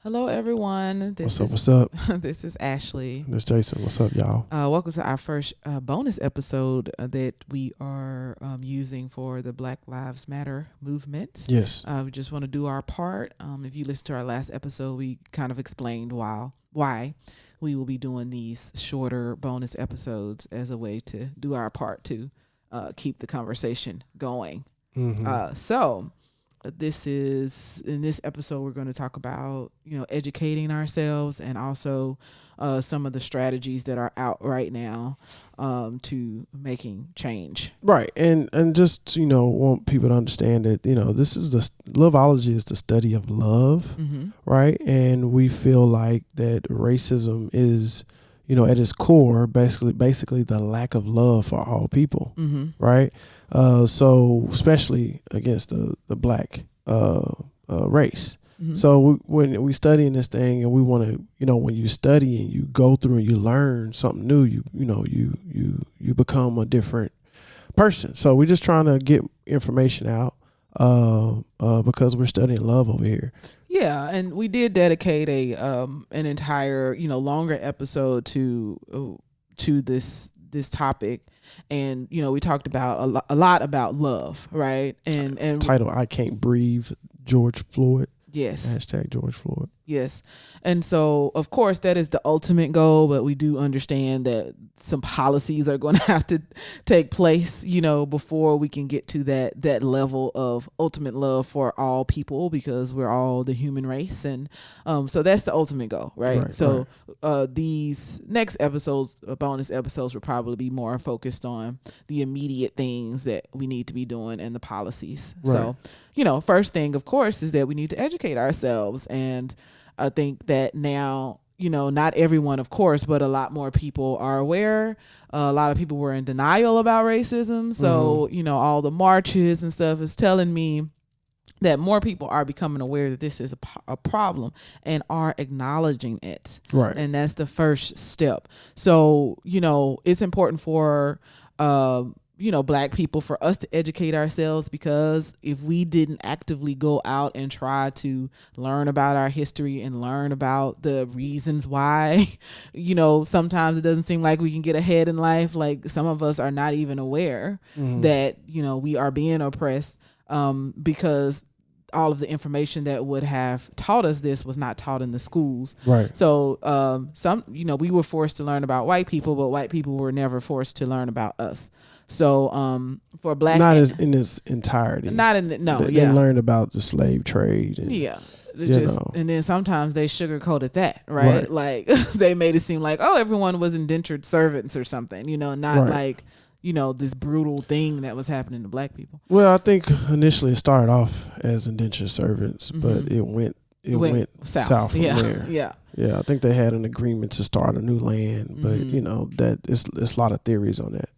Hello, everyone. What's up? This is Ashley. This Jason. What's up, y'all? Welcome to our first bonus episode that we are using for the Black Lives Matter movement. Yes. We just want to do our part. If you listen to our last episode, we kind of explained why we will be doing these shorter bonus episodes as a way to do our part to keep the conversation going. So this is in this episode we're going to talk about educating ourselves and also some of the strategies that are out right now to making change. Right. And just want people to understand that this is loveology is the study of love, right? And we feel like that racism is at its core basically the lack of love for all people, right? So especially against the black race. So when we studying this thing and we want to, when you study and you go through and you learn something new, you become a different person. So we're just trying to get information out because we're studying love over here. Yeah, and we did dedicate an entire longer episode to this topic, and we talked about a lot about love, right? And title I Can't Breathe, George Floyd. Yes. Hashtag George Floyd. Yes. And so, of course, that is the ultimate goal, but we do understand that some policies are going to have to take place, before we can get to that level of ultimate love for all people, because we're all the human race. And so that's the ultimate goal, right? So these next episodes, bonus episodes, will probably be more focused on the immediate things that we need to be doing and the policies. Right. So, first thing, of course, is that we need to educate ourselves. And I think that now, not everyone, of course, but a lot more people are aware. A lot of people were in denial about racism. So, all the marches and stuff is telling me that more people are becoming aware that this is a problem and are acknowledging it. Right. And that's the first step. So, it's important for Black people, for us to educate ourselves, because if we didn't actively go out and try to learn about our history and learn about the reasons why, sometimes it doesn't seem like we can get ahead in life. Like, some of us are not even aware that, we are being oppressed because all of the information that would have taught us this was not taught in the schools. Right. So we were forced to learn about white people, but white people were never forced to learn about us. So for Black, not as in its entirety. Not in the, no. They learned about the slave trade. And, and then sometimes they sugarcoated that, right? Like they made it seem like, oh, everyone was indentured servants or something, not like this brutal thing that was happening to Black people. Well, I think initially it started off as indentured servants, but it went south from there. Yeah. I think they had an agreement to start a new land, but that it's a lot of theories on that.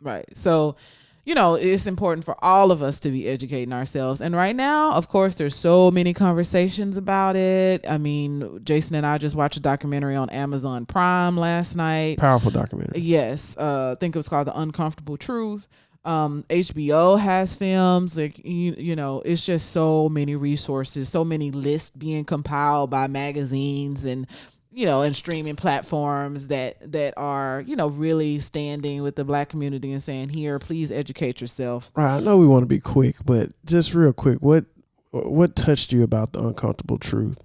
Right. So, it's important for all of us to be educating ourselves. And right now, of course, there's so many conversations about it. I mean, Jason and I just watched a documentary on Amazon Prime last night. Powerful documentary. Yes. I think it was called The Uncomfortable Truth. HBO has films, like, it's just so many resources, so many lists being compiled by magazines and and streaming platforms that are, really standing with the Black community and saying, here, please educate yourself. Right. I know we want to be quick, but just real quick, what touched you about The Uncomfortable Truth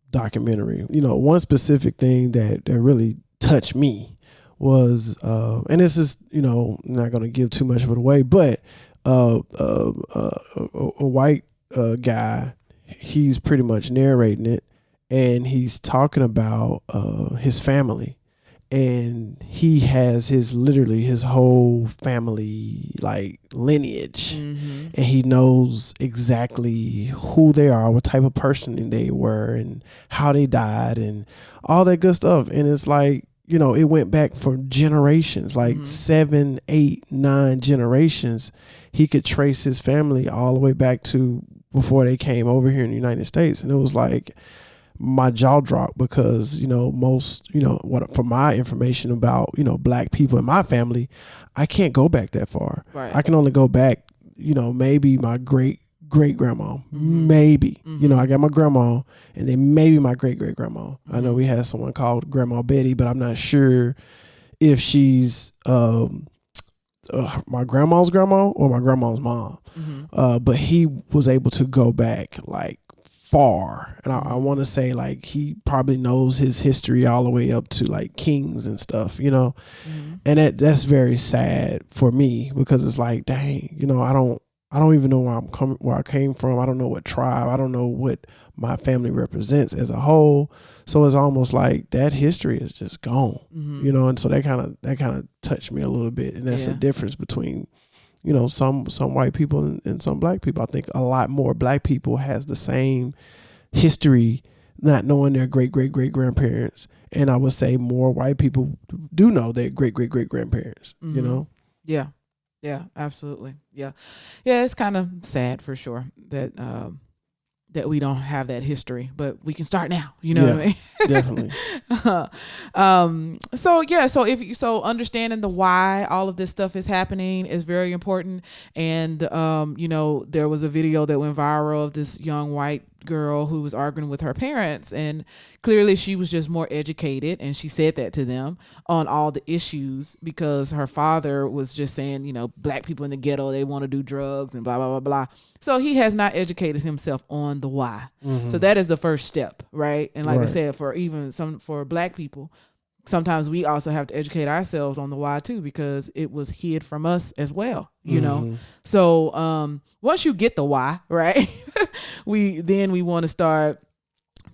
documentary? One specific thing that really touched me was, and this is, not going to give too much of it away, but a white guy, he's pretty much narrating it. And he's talking about his family, and he has his whole family like lineage, and he knows exactly who they are, what type of person they were, and how they died, and all that good stuff. And it's like, it went back for generations, like 7, 8, 9 generations. He could trace his family all the way back to before they came over here in the United States, and it was like, my jaw dropped because, most, from my information about, Black people in my family, I can't go back that far. Right. I can only go back, maybe my great great grandma, maybe. You know, I got my grandma, and then maybe my great great grandma. I know we had someone called Grandma Betty, but I'm not sure if she's my grandma's grandma or my grandma's mom. But he was able to go back like far, and I want to say like he probably knows his history all the way up to like kings and stuff, you know. And that's very sad for me, because it's like, dang, you know, I don't even know where I came from. I don't know what tribe. I don't know what my family represents as a whole. So it's almost like that history is just gone, you know. And so that kind of touched me a little bit. And that's the difference between, you know, some white people and some black people. I think a lot more black people has the same history, not knowing their great great great grandparents, and I would say more white people do know their great great great grandparents. You know. Yeah, absolutely. Yeah, it's kind of sad for sure that that we don't have that history, but we can start now. You know what I mean? Definitely. So understanding the why all of this stuff is happening is very important. And you know, there was a video that went viral of this young white girl who was arguing with her parents, and clearly she was just more educated, and she said that to them on all the issues, because her father was just saying, you know, black people in the ghetto, they want to do drugs and blah blah blah blah. So he has not educated himself on the why. So that is the first step, right? And like I said, for black people, sometimes we also have to educate ourselves on the why too, because it was hid from us as well, you know? So, once you get the why, right, we want to start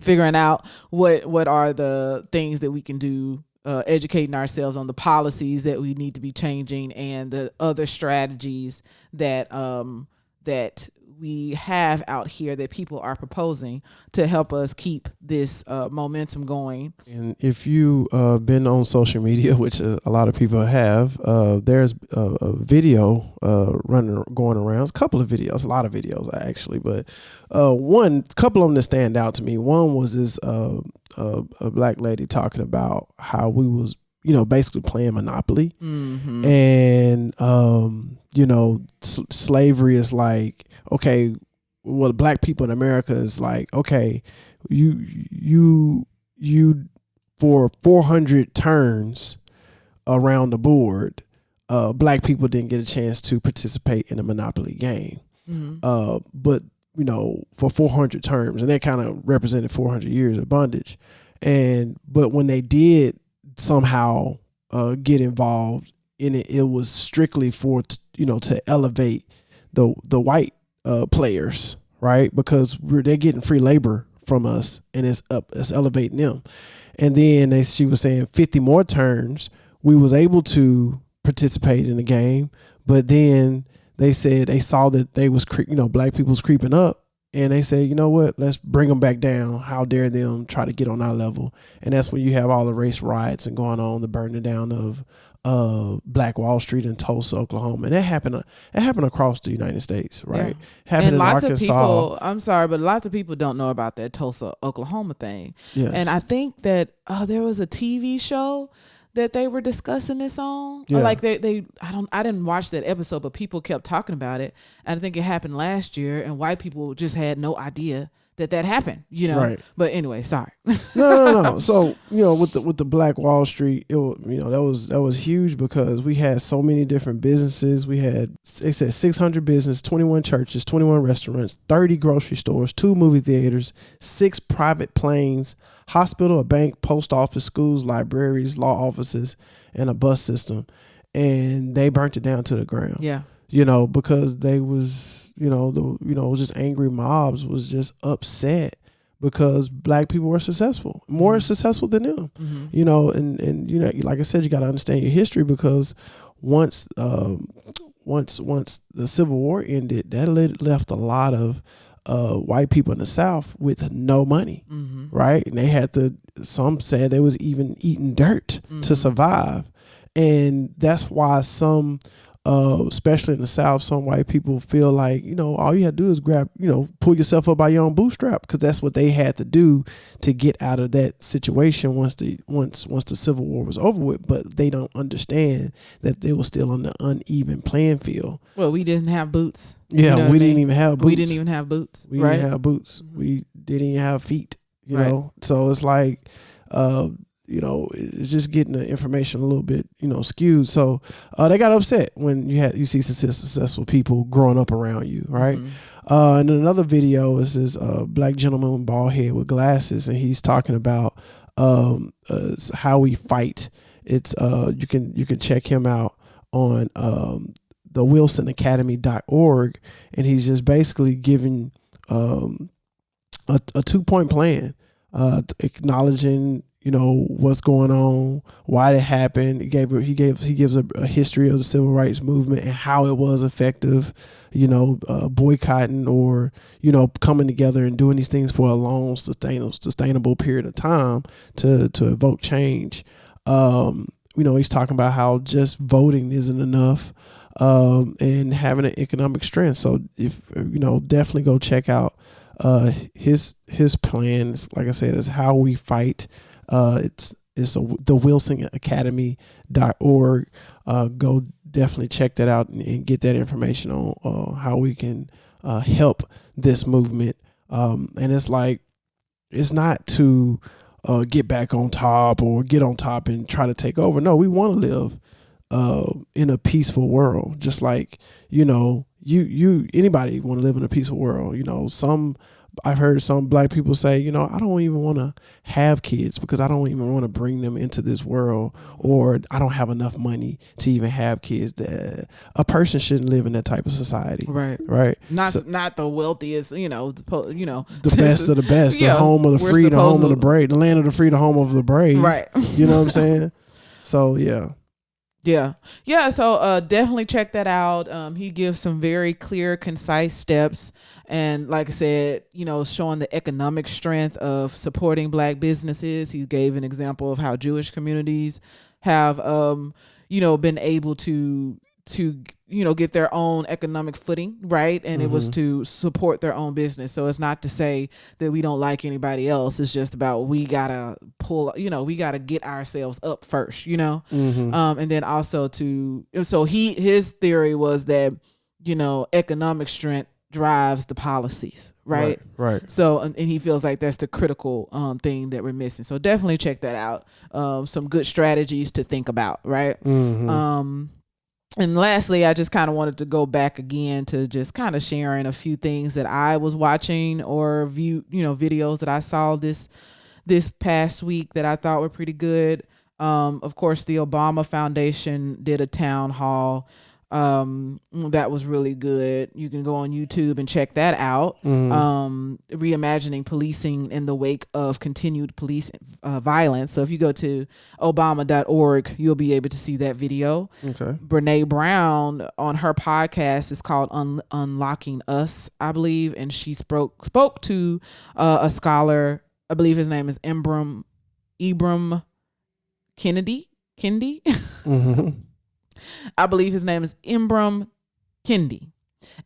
figuring out what are the things that we can do, educating ourselves on the policies that we need to be changing, and the other strategies that, that we have out here that people are proposing to help us keep this momentum going. And if you been on social media, which a lot of people have, there's a video going around. A couple of videos, a lot of videos actually, but couple of them that stand out to me. One was this a black lady talking about how we was, you know, basically playing Monopoly, and you know, slavery is like, okay, well, black people in America is like, okay, you for 400 turns around the board, black people didn't get a chance to participate in a Monopoly game, but you know, for 400 terms, and that kind of represented 400 years of bondage, but when they did somehow get involved in it, it was strictly for to elevate the white players, right? Because they're getting free labor from us, and it's elevating them. And then she was saying 50 more turns we was able to participate in the game, but then they said they saw that they was black people's creeping up. And they say, you know what, let's bring them back down. How dare them try to get on our level? And that's when you have all the race riots and going on, the burning down of Black Wall Street in Tulsa, Oklahoma. And that happened across the United States, right? Yeah. Happened and in lots Arkansas. of people, I'm sorry, but lots of people don't know about that Tulsa, Oklahoma thing. Yes. And I think that there was a TV show that they were discussing this on. Yeah. Like I didn't watch that episode, but people kept talking about it. And I think it happened last year, and white people just had no idea that happened, you know. Right. But anyway, sorry. No. So, with the Black Wall Street, that was huge, because we had so many different businesses. We had, they said 600 businesses, 21 churches, 21 restaurants, 30 grocery stores, 2 movie theaters, 6 private planes, hospital, a bank, post office, schools, libraries, law offices, and a bus system. And they burnt it down to the ground. Yeah. Because they was, just angry mobs was just upset because black people were successful, more successful than them, and like I said, you got to understand your history, because once the Civil War ended, that left a lot of white people in the South with no money, right? And they had some said they was even eating dirt to survive. And that's why some especially in the South, some white people feel like, all you have to do is grab, pull yourself up by your own bootstrap, because that's what they had to do to get out of that situation once the Civil War was over with. But they don't understand that they were still on the uneven playing field. Well, we didn't have boots. Yeah, we didn't even have boots. We didn't even have boots. We right? didn't have boots. We didn't even have feet. You Right. know, so it's like, it's just getting the information a little bit, skewed. So they got upset when you see successful people growing up around you, right? Mm-hmm. And then another video is this black gentleman, bald head with glasses, and he's talking about how we fight. It's you can check him out on the WilsonAcademy.org, and he's just basically giving a 2-point plan, acknowledging what's going on, why it happened. He gives a history of the civil rights movement and how it was effective, boycotting or coming together and doing these things for a long sustainable period of time to evoke change. He's talking about how just voting isn't enough, and having an economic strength. So if definitely go check out his plans. Like I said, is how we fight. It's the WilsonAcademy.org. Go definitely check that out and get that information on how we can help this movement. And it's like, it's not to get back on top or get on top and try to take over. No, we want to live in a peaceful world. Just like, anybody want to live in a peaceful world. I've heard some black people say, I don't even want to have kids because I don't even want to bring them into this world, or I don't have enough money to even have kids. That a person shouldn't live in that type of society. Right. Not the wealthiest, the best of the best, the home of the free, the home of the brave, the land of the free, the home of the brave. Right. You know what I'm saying? So, yeah. Yeah. So definitely check that out. He gives some very clear, concise steps. And like I said, showing the economic strength of supporting black businesses. He gave an example of how Jewish communities have, been able to get their own economic footing, right? And it was to support their own business. So it's not to say that we don't like anybody else. It's just about we gotta we gotta get ourselves up first, and then also his theory was that, economic strength drives the policies, right? Right. So, and he feels like that's the critical thing that we're missing. So definitely check that out. Some good strategies to think about, right? And lastly, I just kind of wanted to go back again to just kind of sharing a few things that I was watching or videos that I saw this past week that I thought were pretty good. Of course, the Obama Foundation did a town hall that was really good. You can go on YouTube and check that out. Reimagining policing in the wake of continued police violence. So if you go to obama.org, you'll be able to see that video. Okay. Brene Brown on her podcast is called Unlocking Us, I believe, and she spoke to a scholar. I believe his name is Ibram Kendi. I believe his name is Ibram Kendi.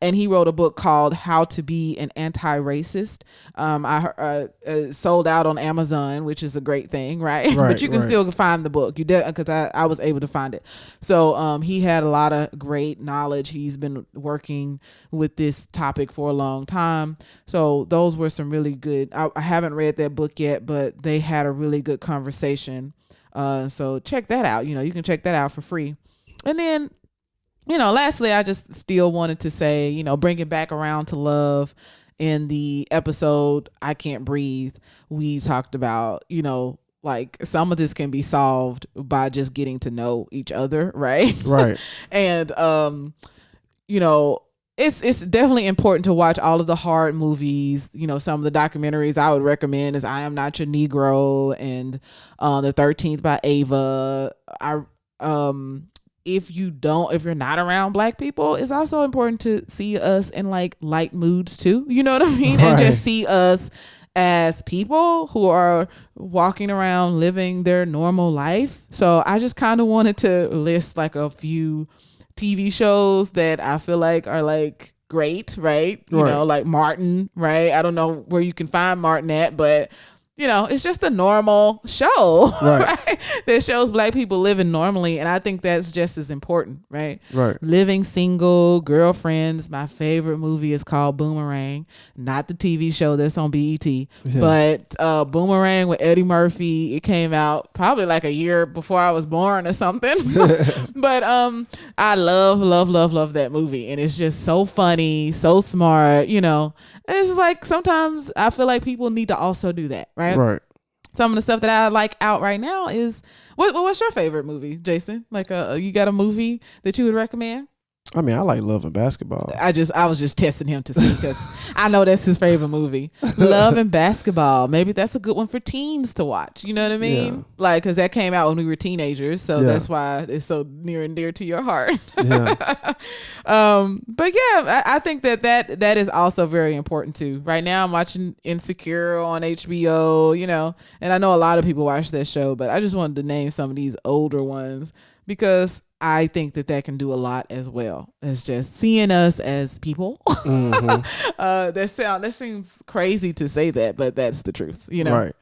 And he wrote a book called How to Be an Anti-Racist. I sold out on Amazon, which is a great thing, right? But you can still find the book. Because I was able to find it. So he had a lot of great knowledge. He's been working with this topic for a long time. So those were some really good. I haven't read that book yet, but they had a really good conversation. So check that out. You can check that out for free. And then, lastly, I just still wanted to say, bring it back around to love. In the episode, I Can't Breathe, we talked about, like some of this can be solved by just getting to know each other. Right. And, it's definitely important to watch all of the hard movies. Some of the documentaries I would recommend is I Am Not Your Negro and The 13th by Ava. If you're not around black people, it's also important to see us in like light moods too. You know what I mean? And just see us as people who are walking around living their normal life. So I just kind of wanted to list like a few TV shows that I feel like are like great, right? You know, like Martin, right? I don't know where you can find Martin at, but you know, it's just a normal show, right? That shows black people living normally. And I think that's just as important, right? Living single, girlfriends. My favorite movie is called Boomerang, not the TV show that's on BET, but Boomerang with Eddie Murphy. It came out probably like a year before I was born or something. But I love that movie. And it's just so funny, so smart, you know. And it's just like sometimes I feel like people need to also do that, right? Some of the stuff that I like out right now is what's your favorite movie, Jason? Like you got a movie that you would recommend? I mean, I like Love and Basketball. I was just testing him to see because I know that's his favorite movie. Love and Basketball. Maybe that's a good one for teens to watch. You know what I mean? Yeah. Like, because that came out when we were teenagers, so that's why it's so near and dear to your heart. Yeah. But yeah, I think that is also very important too. Right now, I'm watching Insecure on HBO. You know, and I know a lot of people watch that show, but I just wanted to name some of these older ones because I think that can do a lot as well as just seeing us as people. That seems crazy to say that, but that's the truth, you know? Right.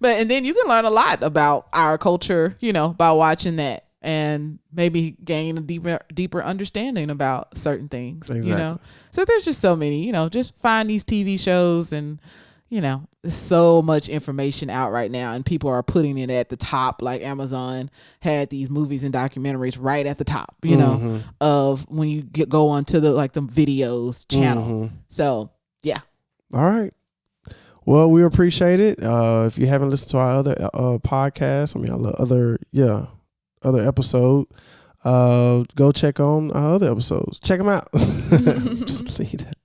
But, and then you can learn a lot about our culture, you know, by watching that and maybe gain a deeper understanding about certain things, you know? So there's just so many, you know, just find these TV shows and, you know, there's so much information out right now and people are putting it at the top. Like Amazon had these movies and documentaries right at the top, you know, of when you go onto the videos channel. So, yeah. All right. Well, we appreciate it. If you haven't listened to our other podcasts, other episode, go check on our other episodes. Check them out. Just leave that.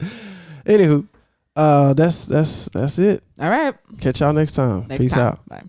Anywho. That's it. All right. Catch y'all next time. Peace out. Bye.